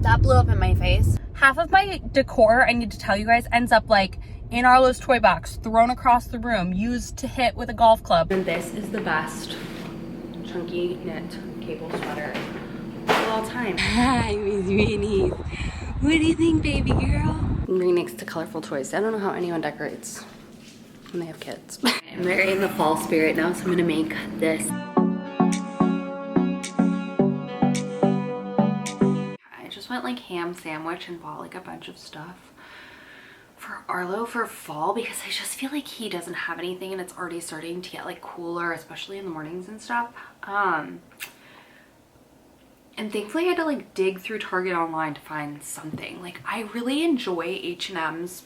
That blew up in my face. Half of my decor, I need to tell you guys, ends up like in Arlo's toy box, thrown across the room, used to hit with a golf club. And this is the best chunky knit cable sweater of all time. Hi, Miss Winnie. What do you think, baby girl? I'm very next to colorful toys. I don't know how anyone decorates when they have kids. I'm very in the fall spirit now, so I'm gonna make this. I just went like ham sandwich and bought like a bunch of stuff for Arlo for fall because I just feel like he doesn't have anything and it's already starting to get like cooler, especially in the mornings and stuff. And thankfully I had to like dig through Target online to find something. Like I really enjoy H&M's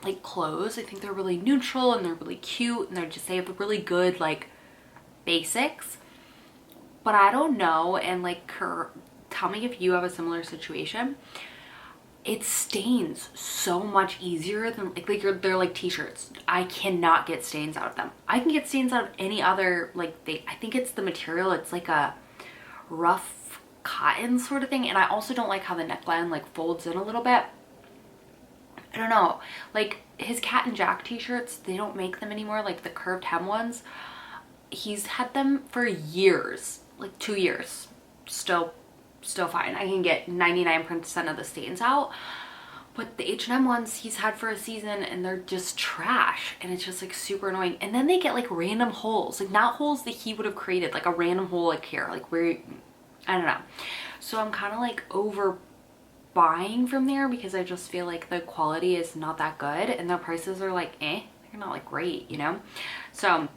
like clothes. I think they're really neutral and they're really cute and they have really good like basics. But I don't know, and like tell me if you have a similar situation. It stains so much easier than they're like t-shirts. I cannot get stains out of them. I can get stains out of any other like I think it's the material. It's like a rough cotton sort of thing, and I also don't like how the neckline like folds in a little bit. I don't know, like his Cat and Jack t-shirts, they don't make them anymore, like the curved hem ones. He's had them for years, like 2 years. Still fine. I can get 99% of the stains out. But the H&M ones he's had for a season and they're just trash, and it's just like super annoying. And then they get like random holes, like not holes that he would have created, like a random hole like here, like where, I don't know. So I'm kind of like over buying from there because I just feel like the quality is not that good and the prices are like they're not like great, you know. So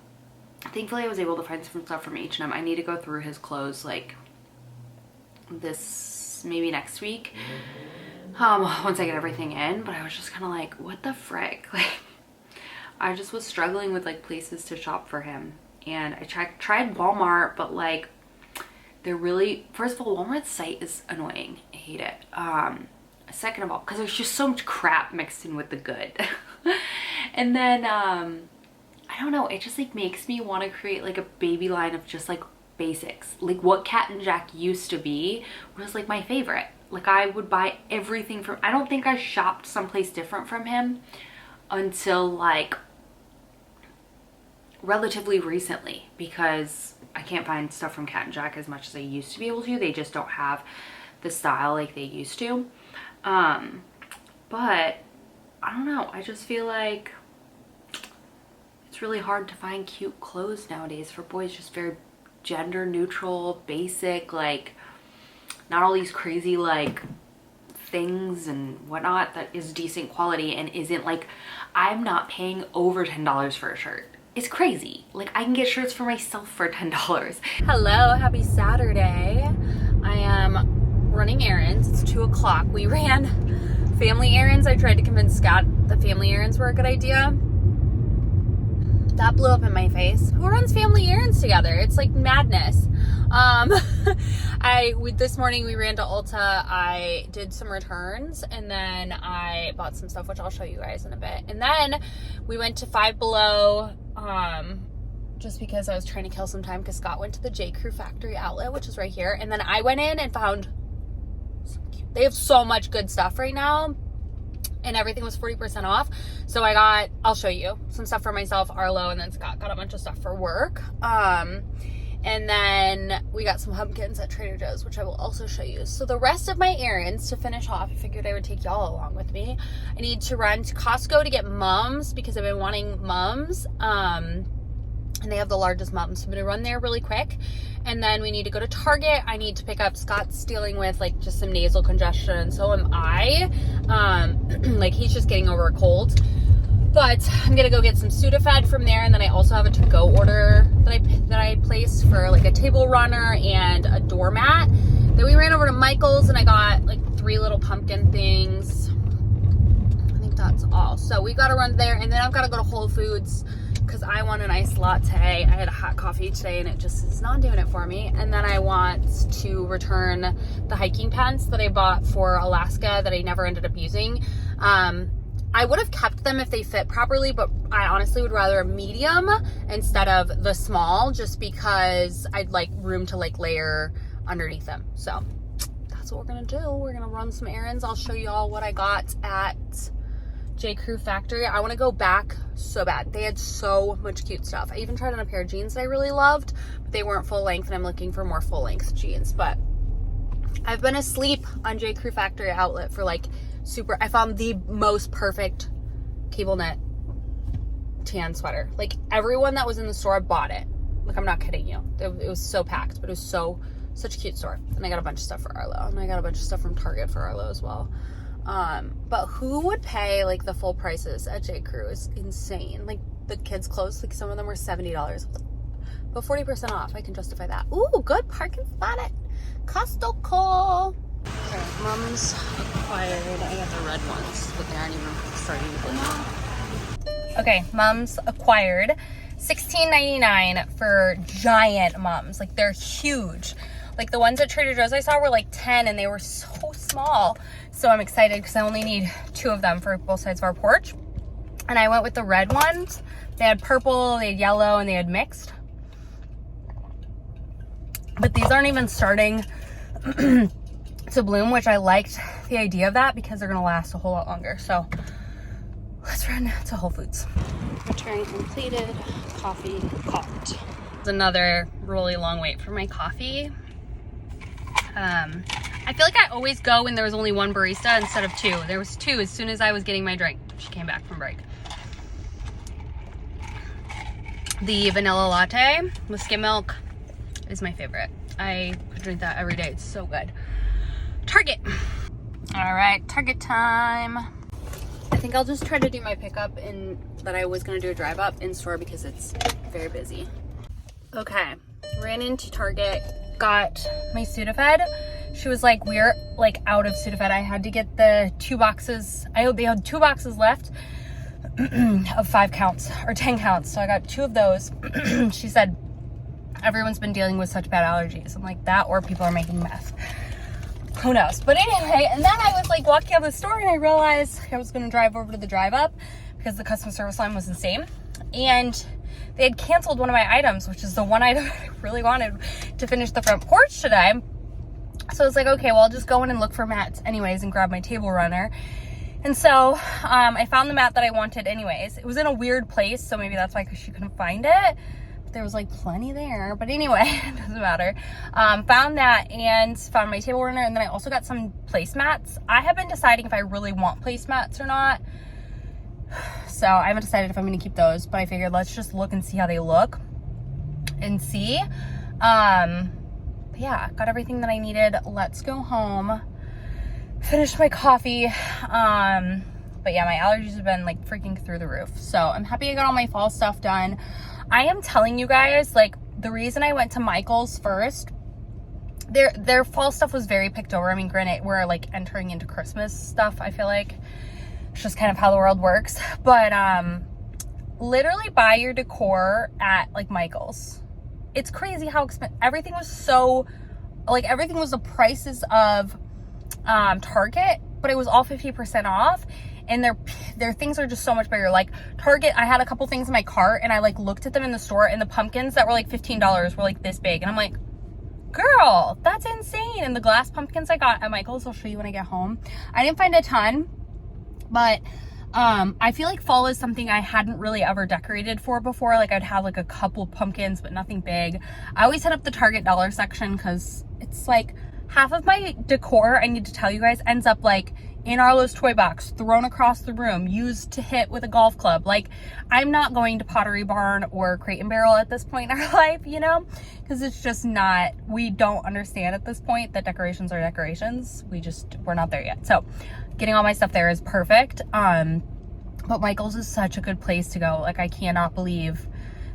thankfully I was able to find some stuff from H&M. I need to go through his clothes like this maybe next week once I get everything in, but I was just kind of like, what the frick, like I just was struggling with like places to shop for him, and I tried Walmart, but like they're really, first of all, Walmart's site is annoying. I hate it. Second of all, because there's just so much crap mixed in with the good. And then I don't know, it just like makes me want to create like a baby line of just like basics, like what Cat and Jack used to be was like my favorite. Like I would buy everything from, I don't think I shopped someplace different from him until like relatively recently, because I can't find stuff from Cat and Jack as much as I used to be able to. They just don't have the style like they used to. But I don't know, I just feel like it's really hard to find cute clothes nowadays for boys, just very gender neutral, basic, like not all these crazy like things and whatnot, that is decent quality and isn't like, I'm not paying over $10 for a shirt. It's crazy. Like I can get shirts for myself for $10. Hello, happy Saturday. I am running errands. It's 2 o'clock. We ran family errands. I tried to convince Scott the family errands were a good idea. That blew up in my face. Who runs family errands together? It's like madness. This morning we ran to ULTA. I did some returns and then I bought some stuff, which I'll show you guys in a bit. And then we went to Five Below, just because I was trying to kill some time, because Scott went to the JCREW factory outlet, which is right here. And then I went in and found they have so much good stuff right now. And everything was 40% off. So I'll show you some stuff for myself, Arlo, and then Scott got a bunch of stuff for work. And then we got some pumpkins at Trader Joe's, which I will also show you. So the rest of my errands to finish off, I figured I would take y'all along with me. I need to run to Costco to get mums because I've been wanting mums. And they have the largest mums. So I'm gonna run there really quick. And then we need to go to Target. I need to pick up, Scott's dealing with like just some nasal congestion, and so am I. Like he's just getting over a cold. But I'm gonna go get some Sudafed from there, and then I also have a to-go order that I placed for like a table runner and a doormat. Then we ran over to Michael's and I got like 3 little pumpkin things. I think that's all. So we gotta run there, and then I've gotta go to Whole Foods because I want a nice latte. I had a hot coffee today and it just is not doing it for me. And then I want to return the hiking pants that I bought for Alaska that I never ended up using. I would have kept them if they fit properly, but I honestly would rather a medium instead of the small, just because I'd like room to like layer underneath them. So that's what we're gonna do. We're gonna run some errands. I'll show you all what I got at JCREW factory. I want to go back so bad. They had so much cute stuff. I even tried on a pair of jeans that I really loved, but they weren't full length, and I'm looking for more full length jeans. But I've been asleep on JCREW factory outlet for like I found the most perfect cable knit tan sweater. Like everyone that was in the store bought it. Like I'm not kidding you. It was so packed, but it was such a cute store. And I got a bunch of stuff for Arlo, and I got a bunch of stuff from Target for Arlo as well. But who would pay like the full prices at JCREW is insane. Like the kids' clothes, like some of them were $70, but 40% off. I can justify that. Ooh, good parking spot at Costco. Okay, Mom's acquired. I got the red ones, but they aren't even starting to bloom out. Okay, Mom's acquired $16.99 for giant mums. Like they're huge. Like the ones at Trader Joe's I saw were like 10 and they were so small. So I'm excited because I only need 2 of them for both sides of our porch. And I went with the red ones. They had purple, they had yellow, and they had mixed. But these aren't even starting to bloom, which I liked the idea of that because they're gonna last a whole lot longer. So let's run to Whole Foods. Return completed, coffee caught. It's another really long wait for my coffee. I feel like I always go when there was only one barista instead of 2. There was 2 as soon as I was getting my drink. She came back from break. The vanilla latte with skim milk is my favorite. I could drink that every day. It's so good. Target. All right, Target time. I think I'll just try to do my pickup that I was gonna do a drive up in store because it's very busy. Okay, ran into Target, got my Sudafed. She was like, we're like out of Sudafed. I had to get the 2 boxes. They had 2 boxes left of 5 counts or 10 counts. So I got 2 of those. She said, everyone's been dealing with such bad allergies. I'm like, that or people are making meth. Who knows? But anyway, and then I was like walking out of the store and I realized I was going to drive over to the drive up because the customer service line was insane. And they had canceled one of my items, which is the one item I really wanted to finish the front porch today. So I was like, okay, well, I'll just go in and look for mats anyways and grab my table runner. And so I found the mat that I wanted anyways. It was in a weird place, so maybe that's why she couldn't find it. But there was like plenty there. But anyway, it doesn't matter. Found that and found my table runner. And then I also got some placemats. I have been deciding if I really want placemats or not. So I haven't decided if I'm going to keep those. But I figured let's just look and see how they look. And see. But yeah, got everything that I needed. Let's go home. Finished my coffee. But yeah, my allergies have been like freaking through the roof. So I'm happy I got all my fall stuff done. I am telling you guys, like the reason I went to Michael's first, their fall stuff was very picked over. I mean, granted, we're like entering into Christmas stuff. I feel like it's just kind of how the world works. But literally buy your decor at like Michael's. It's crazy how expensive everything was. So like everything was the prices of Target, but it was all 50% off, and their things are just so much bigger. Like Target, I had a couple things in my cart and I like looked at them in the store, and the pumpkins that were like $15 were like this big, and I'm like, girl, that's insane. And the glass pumpkins I got at Michael's, I'll show you when I get home. I didn't find a ton, but I feel like fall is something I hadn't really ever decorated for before. Like I'd have like a couple pumpkins, but nothing big. I always hit up the Target dollar section because it's like half of my decor, I need to tell you guys, ends up like in Arlo's toy box, thrown across the room, used to hit with a golf club. Like I'm not going to Pottery Barn or Crate and Barrel at this point in our life, you know, because it's just not, we don't understand at this point that decorations are decorations. We're not there yet. So getting all my stuff there is perfect. But Michael's is such a good place to go. Like I cannot believe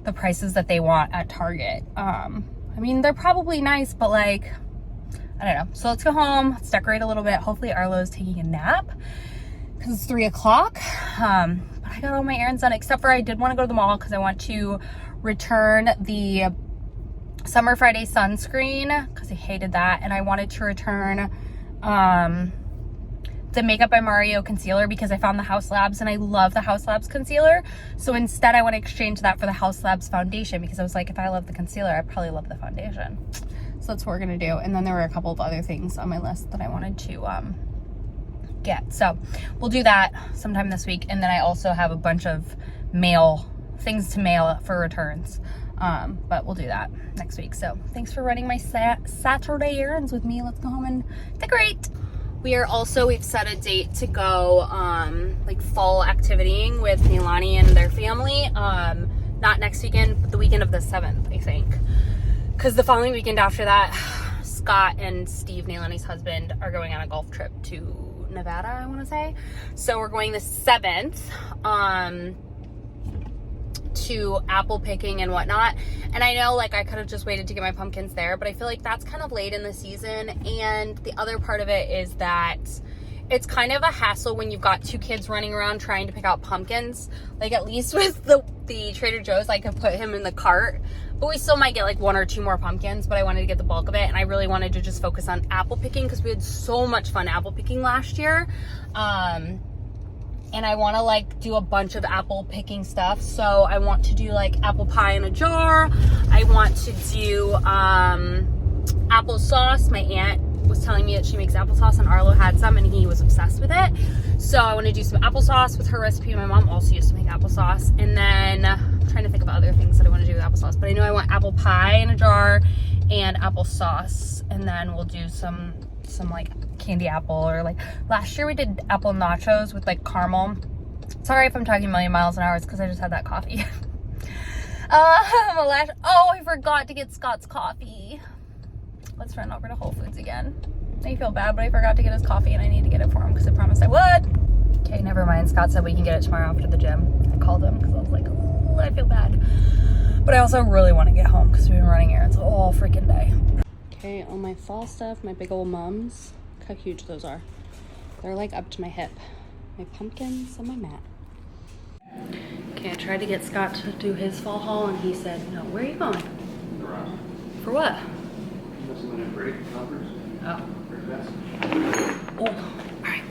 the prices that they want at Target. I mean, they're probably nice, but like, I don't know. So let's go home. Let's decorate a little bit. Hopefully Arlo's taking a nap because it's 3 o'clock. But I got all my errands done, except for I did want to go to the mall because I want to return the Summer Friday sunscreen because I hated that. And I wanted to return the Makeup by Mario concealer because I found the House Labs and I love the House Labs concealer. So instead I want to exchange that for the House Labs foundation because I was like, if I love the concealer, I probably love the foundation. So that's what we're gonna do. And then there were a couple of other things on my list that I wanted to get. So we'll do that sometime this week. And then I also have a bunch of things to mail for returns. But we'll do that next week. So thanks for running my Saturday errands with me. Let's go home and decorate. We've set a date to go like fall activitying with Neilani and their family. Not next weekend, but the weekend of the 7th, I think. Because the following weekend after that, Scott and Steve, Neilani's husband, are going on a golf trip to Nevada, I want to say. So we're going the 7th to apple picking and whatnot. And I know, like, I could have just waited to get my pumpkins there, but I feel like that's kind of late in the season. And the other part of it is that it's kind of a hassle when you've got 2 kids running around trying to pick out pumpkins. Like, at least with the Trader Joe's, I could put him in the cart, but we still might get like 1 or 2 more pumpkins. But I wanted to get the bulk of it, and I really wanted to just focus on apple picking because we had so much fun apple picking last year. And I want to like do a bunch of apple picking stuff. So I want to do like apple pie in a jar. I want to do applesauce. My aunt was telling me that she makes applesauce, and Arlo had some and he was obsessed with it. So I want to do some applesauce with her recipe. My mom also used to make applesauce. And then I'm trying to think of other things that I want to do with applesauce, but I know I want apple pie in a jar and applesauce. And then we'll do some like candy apple, or like last year we did apple nachos with like caramel. Sorry if I'm talking a million miles an hour, it's because I just had that coffee. I forgot to get Scott's coffee. Let's run over to Whole Foods again. I feel bad, but I forgot to get his coffee, and I need to get it for him because I promised I would. Okay, never mind. Scott said we can get it tomorrow after the gym. I called him because I was like, oh, I feel bad. But I also really want to get home because we've been running errands all freaking day. Okay, all my fall stuff, my big old mums. Look how huge those are. They're like up to my hip. My pumpkins and my mat. Okay, I tried to get Scott to do his fall haul, and he said, no. Where are you going? Garage. For what? Must've been a break conference. Oh. Very fast. Oh, all right.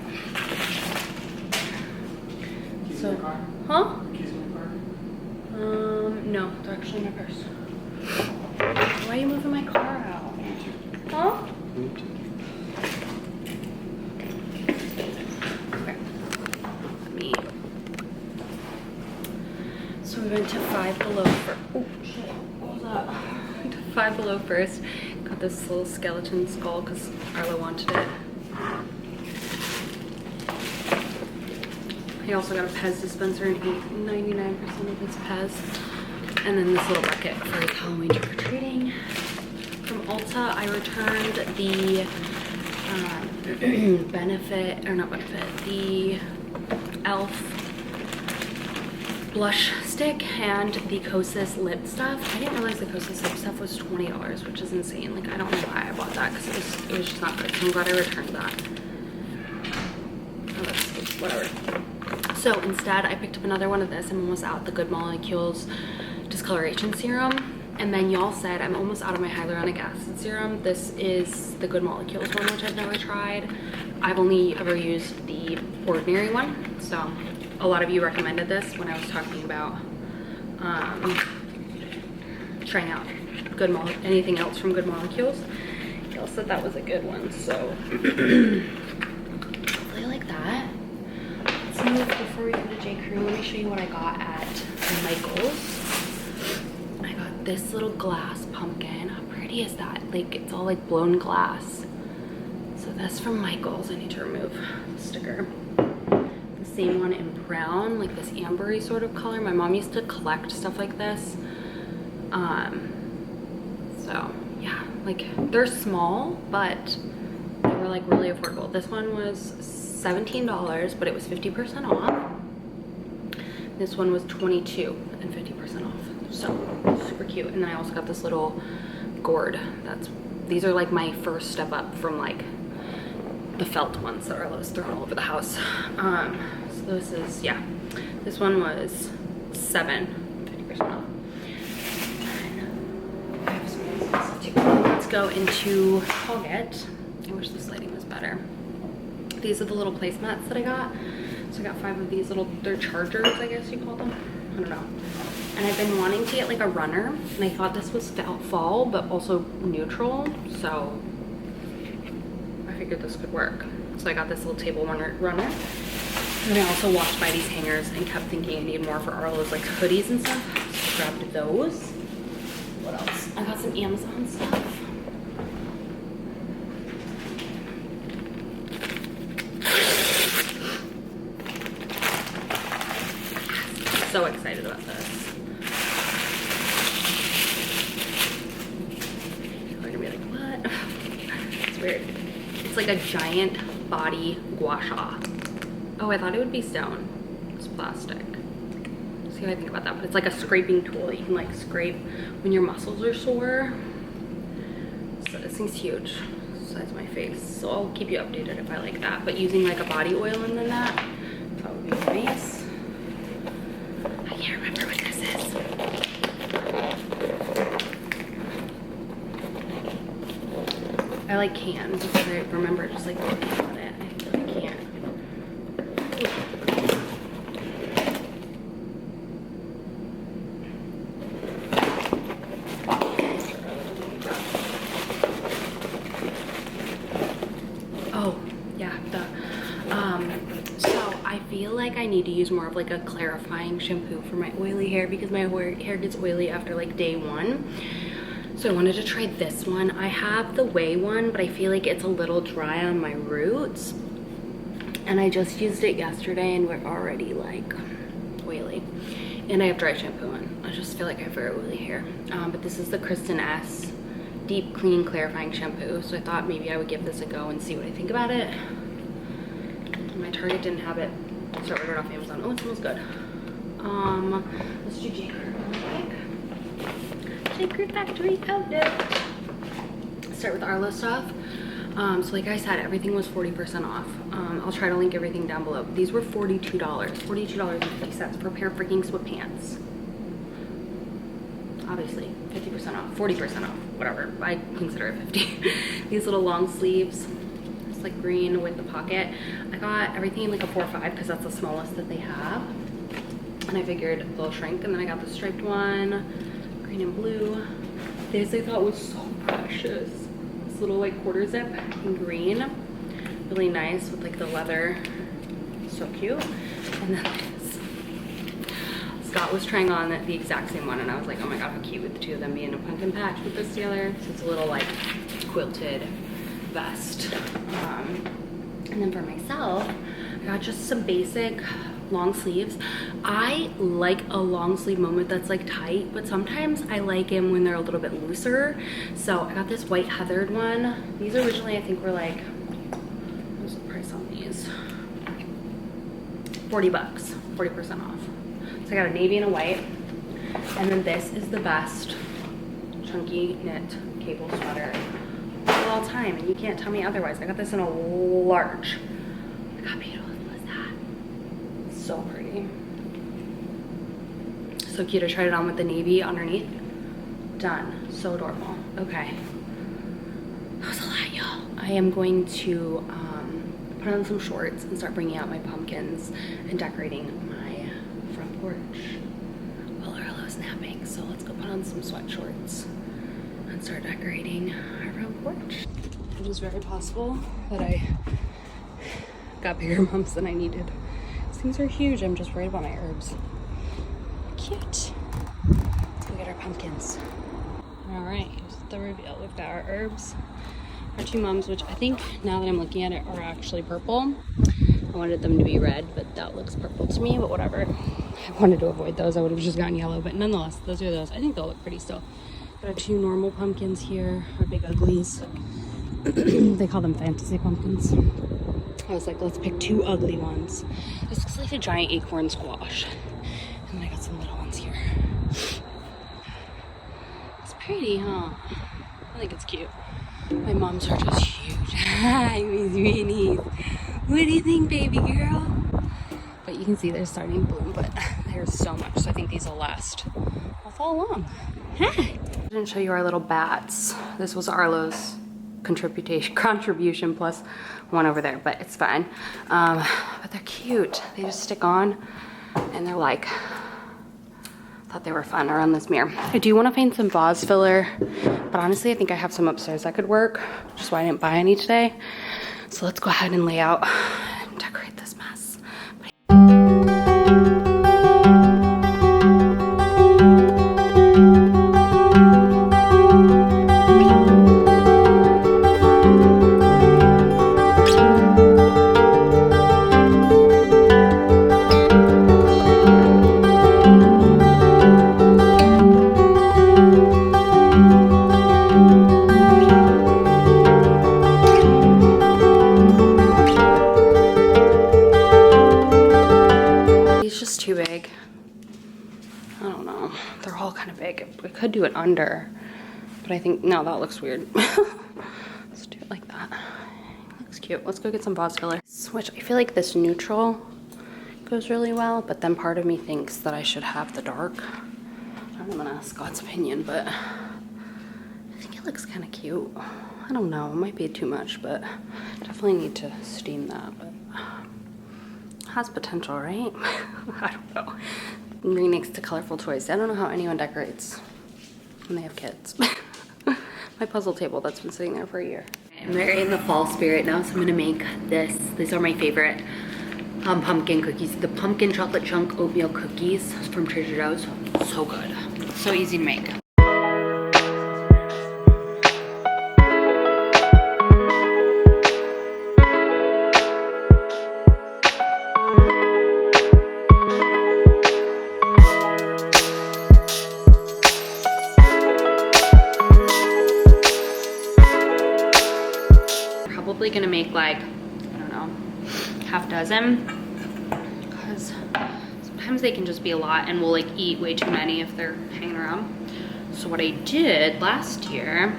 Keys So, in your car? huh? Keys in your car? No, they're actually in my purse. Why are you moving my car out? Huh? Okay. So we went to Five Below for. Oh shit! What was that? We went to Five Below first. Got this little skeleton skull because Arlo wanted it. He also got a Pez dispenser and ate 99% of his Pez. And then this little bucket for his Halloween trick-or-treating. From Ulta, I returned the the e.l.f. blush stick and the Kosas lip stuff. I didn't realize the Kosas lip stuff was $20, which is insane. Like, I don't know why I bought that because it was just not good. So I'm glad I returned that. Oh, that's whatever. So instead, I picked up another one of this. I'm almost out, the Good Molecules Discoloration Serum. And then y'all said I'm almost out of my hyaluronic acid serum. This is the Good Molecules one, which I've never tried. I've only ever used the ordinary one. So a lot of you recommended this when I was talking about trying out anything else from Good Molecules. Y'all said that was a good one. So hopefully I like that. Let's move before we go to JCREW. Let me show you what I got at Michael's. This little glass pumpkin. How pretty is that? Like, it's all like blown glass. So that's from Michael's. I need to remove the sticker. The same one in brown, like this ambery sort of color. My mom used to collect stuff like this. So yeah, like they're small, but they were like really affordable. This one was $17, but it was 50% off. This one was $22 and 50% off. So super cute. And then I also got this little gourd. These are like my first step up from like the felt ones that Arlo's thrown all over the house. So this is, yeah, this one was $50% off. I have some of these too. Let's go into Target. I wish this lighting was better. These are the little placemats that I got. So I got 5 of these little, they're chargers, I guess you call them. I don't know. And I've been wanting to get like a runner, and I thought this was fall, but also neutral, so I figured this could work. So I got this little table runner. And I also walked by these hangers and kept thinking I need more for Arlo's like hoodies and stuff. So I grabbed those. What else? I got some Amazon stuff. So excited about this. They're gonna be like, what? It's weird. It's like a giant body gua sha. Oh, I thought it would be stone. It's plastic. See what I think about that. But it's like a scraping tool. You can like scrape when your muscles are sore. So this thing's huge. Size of my face. So I'll keep you updated if I like that. But using like a body oil and then that would be nice. I can't remember what this is. I like cans because I remember just like looking at it. I can't. Oh, yeah, so I feel like I need to use more of like a clarifying shampoo for my oily hair because my hair gets oily after like day 1. So I wanted to try this one. I have the Way one, but I feel like it's a little dry on my roots. And I just used it yesterday and we're already like oily. And I have dry shampoo on. I just feel like I have very oily hair. But this is the Kristen S Deep Clean Clarifying Shampoo. So I thought maybe I would give this a go and see what I think about it. My Target didn't have it, so I ordered off Amazon. Oh, it smells good. Let's do JCREW real quick. JCREW Factory Outlet. Start with Arlo stuff. So like I said, everything was 40% off. I'll try to link everything down below. These were $42. $42.50 for a pair of freaking sweatpants. Obviously, 50% off, 40% off, whatever. I consider it 50. These little long sleeves. It's like green with the pocket. I got everything in like a 4 or 5 because that's the smallest that they have. And I figured they'll shrink. And then I got the striped one, green and blue. This I thought was so precious. This little like quarter zip in green. Really nice with like the leather. So cute. And then this. Scott was trying on the exact same one and I was like, oh my god, how cute with the two of them being a pumpkin patch with this together. So it's a little like quilted vest. And then for myself, I got just some basic long sleeves. I like a long sleeve moment that's like tight, but sometimes I like them when they're a little bit looser. So I got this white heathered one. These originally I think were like, what's the price on these? 40 bucks, 40% off. So I got a navy and a white. And then this is the best chunky knit cable sweater of all time, and you can't tell me otherwise. I got this in a large. Look how beautiful was that. So pretty. So cute. I tried it on with the navy underneath. Done. So adorable. Okay. That was a lot, y'all. I am going to put on some shorts and start bringing out my pumpkins and decorating my front porch while Arlo's napping. So let's go put on some sweat shorts and start decorating our front porch. It is very possible that I got bigger bumps than I needed. These things are huge. I'm just worried about my herbs. Cute. Let's go get our pumpkins. All right, here's the reveal. We've got our herbs, our 2 mums, which I think now that I'm looking at it are actually purple. I wanted them to be red, but that looks purple to me, but whatever. I wanted to avoid those. I would have just gotten yellow, but nonetheless, those are those. I think they'll look pretty still. Got our 2 normal pumpkins here, our big uglies. They call them fantasy pumpkins. I was like, let's pick 2 ugly ones. This looks like a giant acorn squash. And then I got some little ones here. It's pretty, huh? I think it's cute. My mums are just huge. Hi, Miss Winnie. What do you think, baby girl? But you can see they're starting to bloom, but there's so much, so I think these will last all fall long. Hi. I didn't show you our little bats. This was Arlo's contribution plus one over there, but it's fine. But they're cute. They just stick on and they're like Thought they were fun around this mirror. I do want to find some vase filler, but honestly I think I have some upstairs that could work, which is why I didn't buy any today. So let's go ahead and lay out and decorate this mess. Too big. I don't know. They're all kind of big. We could do it under, but I think no, that looks weird. Let's do it like that. Looks cute. Let's go get some vase filler. Which I feel like this neutral goes really well, but then part of me thinks that I should have the dark. I'm gonna ask Scott's opinion, but I think it looks kind of cute. I don't know. It might be too much, but definitely need to steam that. But has potential, right? I don't know. Right next to colorful toys. I don't know how anyone decorates when they have kids. My puzzle table that's been sitting there for a year. I'm very in the fall spirit now, so I'm gonna make this. These are my favorite pumpkin cookies. The pumpkin chocolate chunk oatmeal cookies from Trader Joe's. So good. So easy to make. Probably gonna make like, I don't know, half dozen, because sometimes they can just be a lot and we'll like eat way too many if they're hanging around. So what I did last year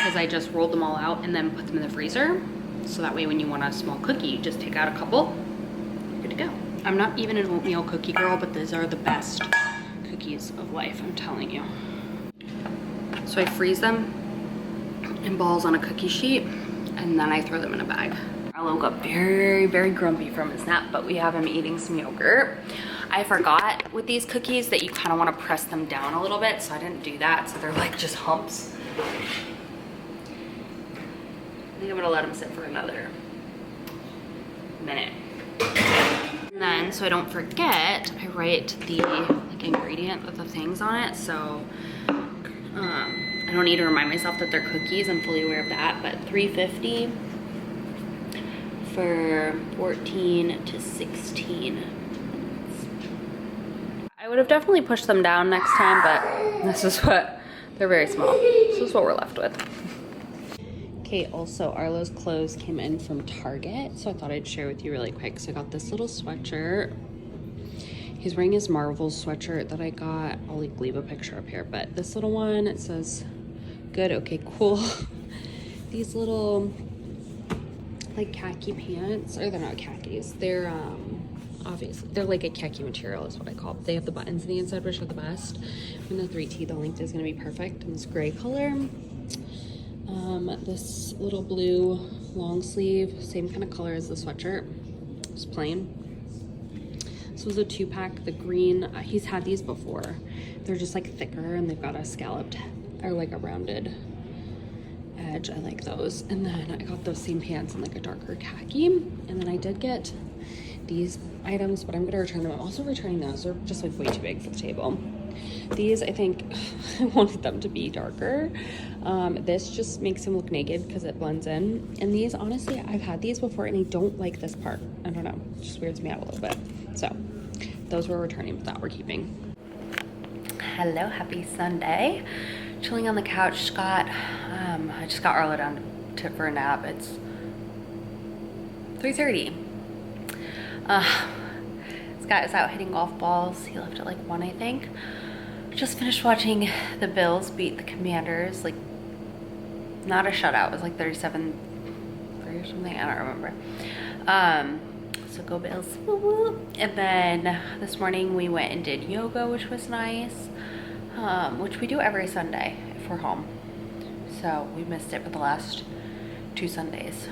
is I just rolled them all out and then put them in the freezer. So that way when you want a small cookie, you just take out a couple, good to go. I'm not even an oatmeal cookie girl, but these are the best cookies of life, I'm telling you. So I freeze them in balls on a cookie sheet, and then I throw them in a bag. Arlo got very, very grumpy from his nap, but we have him eating some yogurt. I forgot with these cookies that you kind of want to press them down a little bit, so I didn't do that, so they're like just humps. I think I'm gonna let them sit for another minute. And then, so I don't forget, I write the like ingredient with the things on it, so I don't need to remind myself that they're cookies. I'm fully aware of that, but $3.50 for 14 to 16. I would have definitely pushed them down next time, but this is what, they're very small. This is what we're left with. Okay, also Arlo's clothes came in from Target, so I thought I'd share with you really quick. So I got this little sweatshirt. He's wearing his Marvel's sweatshirt that I got. I'll like leave a picture up here, but this little one, it says, good, okay, cool. These little like khaki pants, or they're not khakis, they're obviously they're like a khaki material is what I call them. They have the buttons on the inside, which are the best. And the 3T, the length is going to be perfect in this gray color. This little blue long sleeve, same kind of color as the sweatshirt, just plain. This was a 2-pack. The green, he's had these before. They're just like thicker and they've got a scalloped or like a rounded edge. I like those. And then I got those same pants in like a darker khaki. And then I did get these items, but I'm gonna return them. I'm also returning those. They're just like way too big for the table. These, I think, I wanted them to be darker. This just makes him look naked because it blends in. And these, honestly, I've had these before and I don't like this part. I don't know, it just weirds me out a little bit. So those we're returning, but that we're keeping. Hello, happy Sunday. Chilling on the couch. Scott, I just got Arlo down for a nap. It's 3:30. Scott is out hitting golf balls. He left at like 1, I think. Just finished watching the Bills beat the Commanders. Like, not a shutout. It was like 37-3 or something. I don't remember. So go Bills. Woo woo. And then this morning we went and did yoga, which was nice. Which we do every Sunday if we're home. So we missed it for the last 2 Sundays.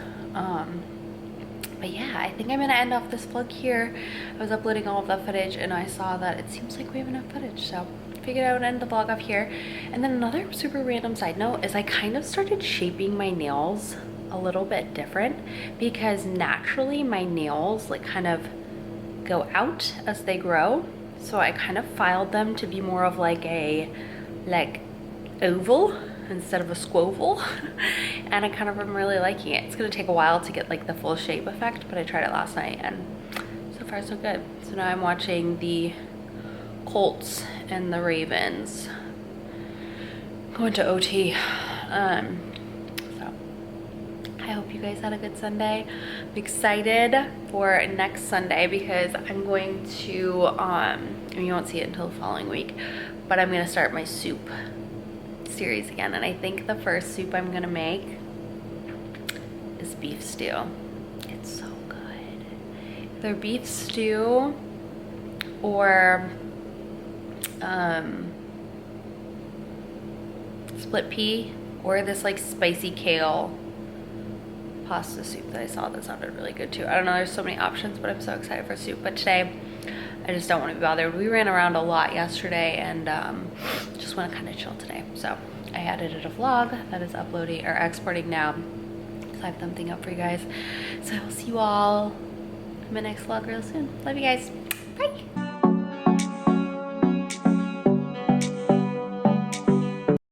But yeah, I think I'm gonna end off this vlog here. I was uploading all of that footage and I saw that it seems like we have enough footage, so I figured I would end the vlog off here. And then another super random side note is I kind of started shaping my nails a little bit different, because naturally my nails like kind of go out as they grow. So I kind of filed them to be more of like a oval instead of a squoval. And I kind of am really liking it. It's gonna take a while to get like the full shape effect, but I tried it last night and so far so good. So now I'm watching the Colts and the Ravens going to OT. So I hope you guys had a good Sunday. I'm excited for next Sunday because I'm going to, and you won't see it until the following week, but I'm gonna start my soup series again. And I think the first soup I'm gonna make is beef stew. It's so good. Either beef stew or split pea, or this like spicy kale pasta soup that I saw that sounded really good too. I don't know, there's so many options, but I'm so excited for soup. But today I just don't want to be bothered. We ran around a lot yesterday and just want to kind of chill today. So I edited a vlog that is uploading or exporting now, so I have something up for you guys. So I will see you all in my next vlog real soon. Love you guys. Bye.